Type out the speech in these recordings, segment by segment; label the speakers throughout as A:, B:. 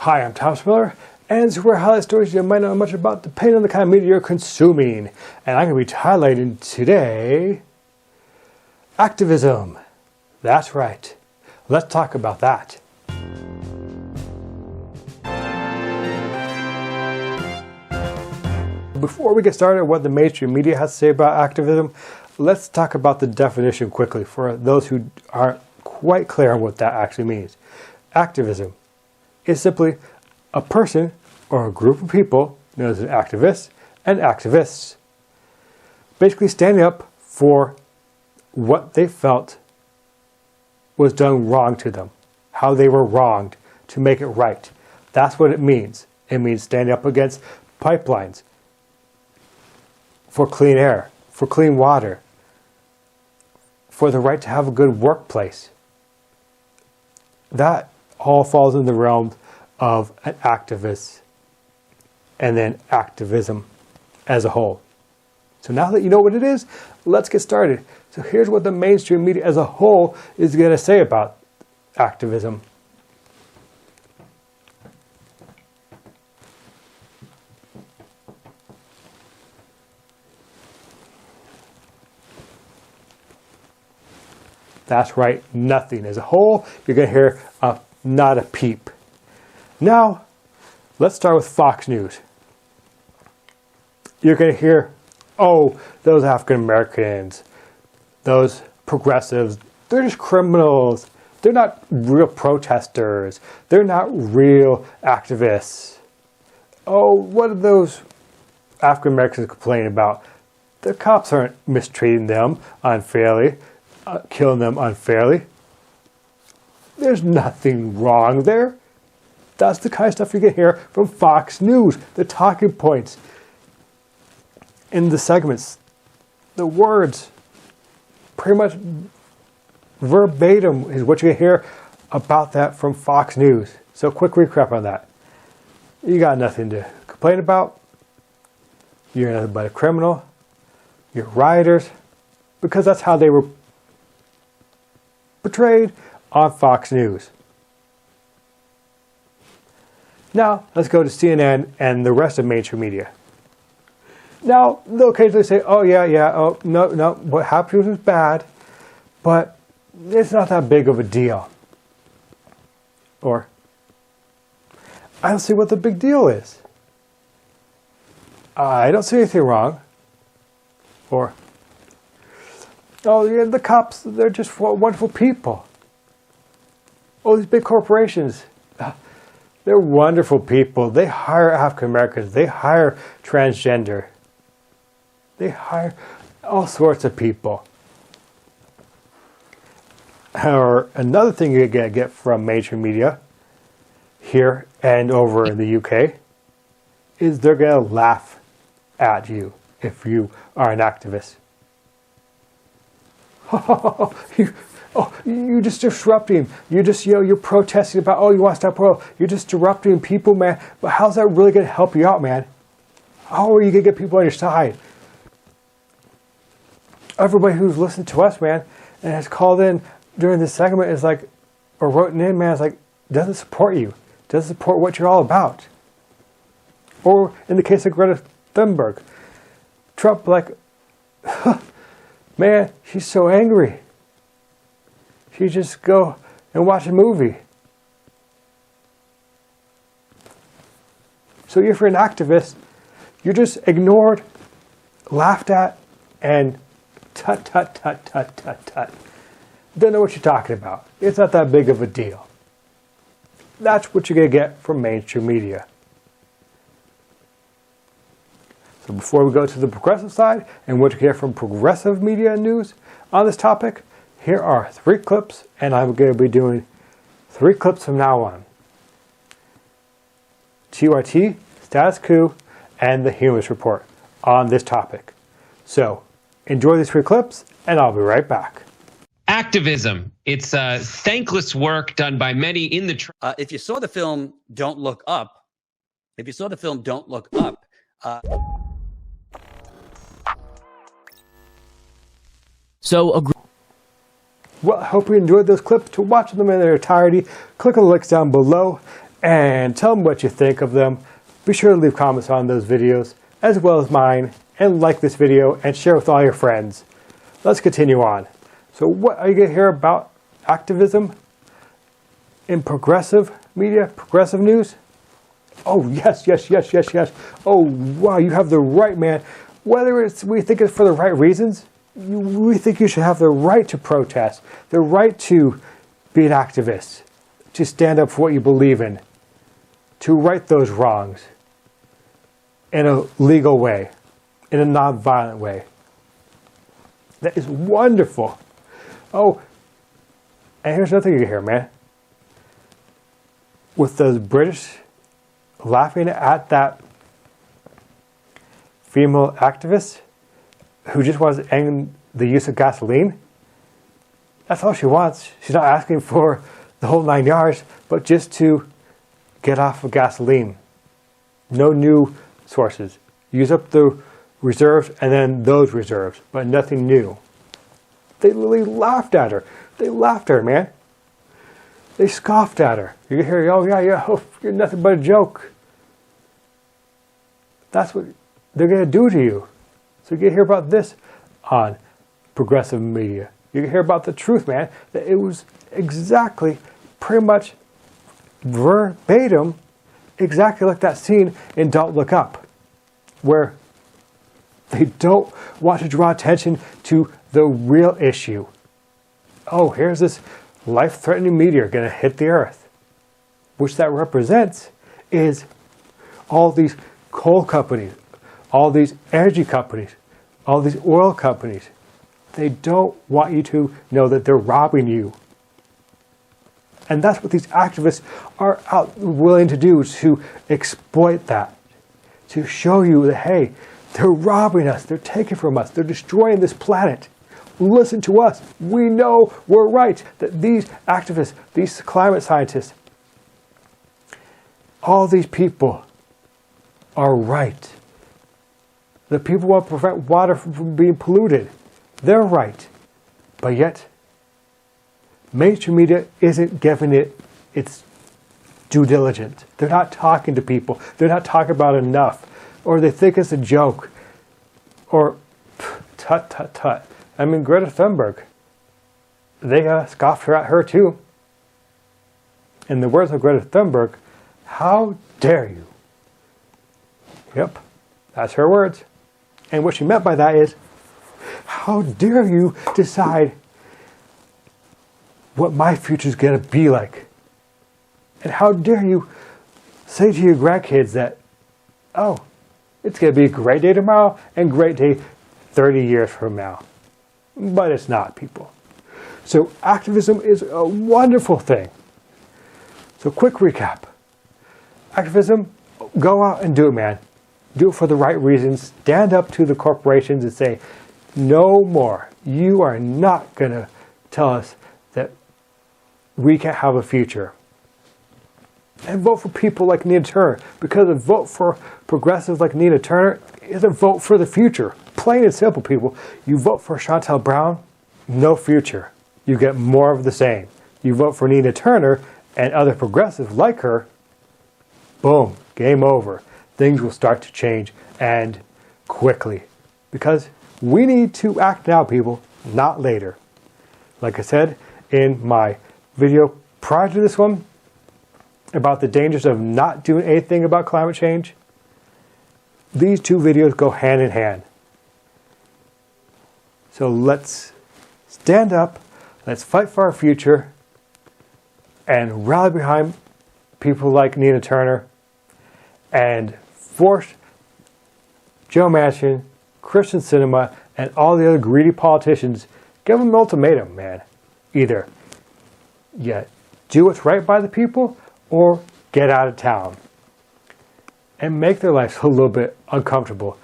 A: Hi, I'm Thomas Miller, and this is where I highlight stories you might not know much about depending on the kind of media you're consuming. And I'm going to be highlighting today activism. That's right. Let's talk about that. Before we get started on what the mainstream media has to say about activism, let's talk about the definition quickly for those who aren't quite clear on what that actually means. Activism is simply a person or a group of people known as an activist and activists basically standing up for what they felt was done wrong to them, how they were wronged to make it right. That's what it means. It means standing up against pipelines, for clean air, for clean water, for the right to have a good workplace. That all falls in the realm of an activist and then activism as a whole. So now that you know what it is, let's get started. So here's what the mainstream media as a whole is going to say about activism. That's right, nothing. As a whole, you're going to hear not a peep. Now, let's start with Fox News. You're going to hear, oh, those African Americans, those progressives, they're just criminals. They're not real protesters. They're not real activists. Oh, what are those African Americans complaining about? The cops aren't mistreating them unfairly. Killing them unfairly. There's nothing wrong there. That's the kind of stuff you can hear from Fox News, the talking points in the segments, the words, pretty much verbatim is what you can hear about that from Fox News. So quick recap on that. You got nothing to complain about. You're nothing but a criminal. You're rioters, because that's how they were portrayed on Fox News. Now, let's go to CNN and the rest of mainstream media. Now, they'll occasionally say, oh no, what happened was bad, but it's not that big of a deal. Or, I don't see what the big deal is. I don't see anything wrong. Or, oh, yeah, the cops, they're just wonderful people. Oh, these big corporations, they're wonderful people. They hire African Americans. They hire transgender. They hire all sorts of people. Or another thing you're going to get from mainstream media here and over in the UK is they're going to laugh at you if you are an activist. You're just disrupting. You're protesting about, oh, you want to stop oil. You're just disrupting people, man. But how's that really going to help you out, man? How are you going to get people on your side? Everybody who's listened to us, man, and has called in during this segment is like, or wrote in, man, is like, doesn't support you. Doesn't support what you're all about. Or in the case of Greta Thunberg, Trump, like, man, she's so angry. She just go and watch a movie. So if you're an activist, you're just ignored, laughed at, and tut. Don't know what you're talking about. It's not that big of a deal. That's what you're going to get from mainstream media. So before we go to the progressive side and what you get from progressive media news on this topic, here are 3 clips, and I'm going to be doing 3 clips from now on. TYT, Status Coup, and the Humanist Report on this topic. So enjoy these 3 clips, and I'll be right back.
B: Activism. It's thankless work done by many in the...
C: If you saw the film Don't Look Up,
A: Well, I hope you enjoyed those clips. To watch them in their entirety, click on the links down below. and tell me what you think of them. Be sure to leave comments on those videos, as well as mine, and like this video, and share with all your friends. Let's continue on. So what are you going to hear about activism in progressive media, progressive news? Oh, yes. Oh, wow, you have the right, man. Whether we think it's for the right reasons, we think you should have the right to protest, the right to be an activist, to stand up for what you believe in, to right those wrongs in a legal way, in a non-violent way. That is wonderful. Oh, and here's another thing you hear, man. With those British laughing at that female activist who just wants to end the use of gasoline. That's all she wants. She's not asking for the whole 9 yards, but just to get off of gasoline. No new sources. Use up the reserves and then those reserves, but nothing new. They literally laughed at her. They laughed at her, man. They scoffed at her. You can hear, oh yeah, oh, you're nothing but a joke. That's what they're going to do to you. So you can hear about this on progressive media. You can hear about the truth, man. That it was exactly, pretty much verbatim, exactly like that scene in Don't Look Up, where they don't want to draw attention to the real issue. Oh, here's this life-threatening meteor going to hit the Earth. Which that represents is all these coal companies, all these energy companies, all these oil companies. They don't want you to know that they're robbing you. And that's what these activists are out willing to do, to exploit that. To show you that, hey, they're robbing us, they're taking from us, they're destroying this planet. Listen to us. We know we're right. That these activists, these climate scientists, all these people are right. The people want to prevent water from being polluted. They're right. But yet, mainstream media isn't giving it its due diligence. They're not talking to people. They're not talking about enough. Or they think it's a joke. Or, tut. I mean, Greta Thunberg, they scoffed at her too. In the words of Greta Thunberg, how dare you? Yep, that's her words. And what she meant by that is, how dare you decide what my future is going to be like? And how dare you say to your grandkids that, oh, it's going to be a great day tomorrow and great day 30 years from now. But it's not, people. So activism is a wonderful thing. So quick recap. Activism, go out and do it, man. Do it for the right reasons. Stand up to the corporations and say, no more. You are not going to tell us that we can't have a future. And vote for people like Nina Turner. Because a vote for progressives like Nina Turner is a vote for the future. Plain and simple, people. You vote for Chantel Brown, no future. You get more of the same. You vote for Nina Turner and other progressives like her, boom, game over. Things will start to change, and quickly. Because we need to act now, people, not later. Like I said in my video prior to this one, about the dangers of not doing anything about climate change, these two videos go hand in hand. So let's stand up, let's fight for our future, and rally behind people like Nina Turner, and force Joe Manchin, Christian Cinema, and all the other greedy politicians, give them an ultimatum, man. Either you do what's right by the people, or get out of town. And make their lives a little bit uncomfortable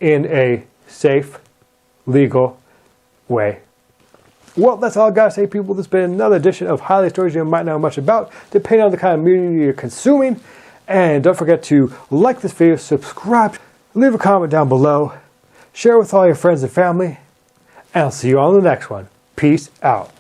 A: in a safe, legal way. Well, that's all I got to say, people. This has been another edition of Highlight Stories you might not know much about, depending on the kind of media you're consuming. And don't forget to like this video, subscribe, leave a comment down below, share with all your friends and family, and I'll see you on the next one. Peace out.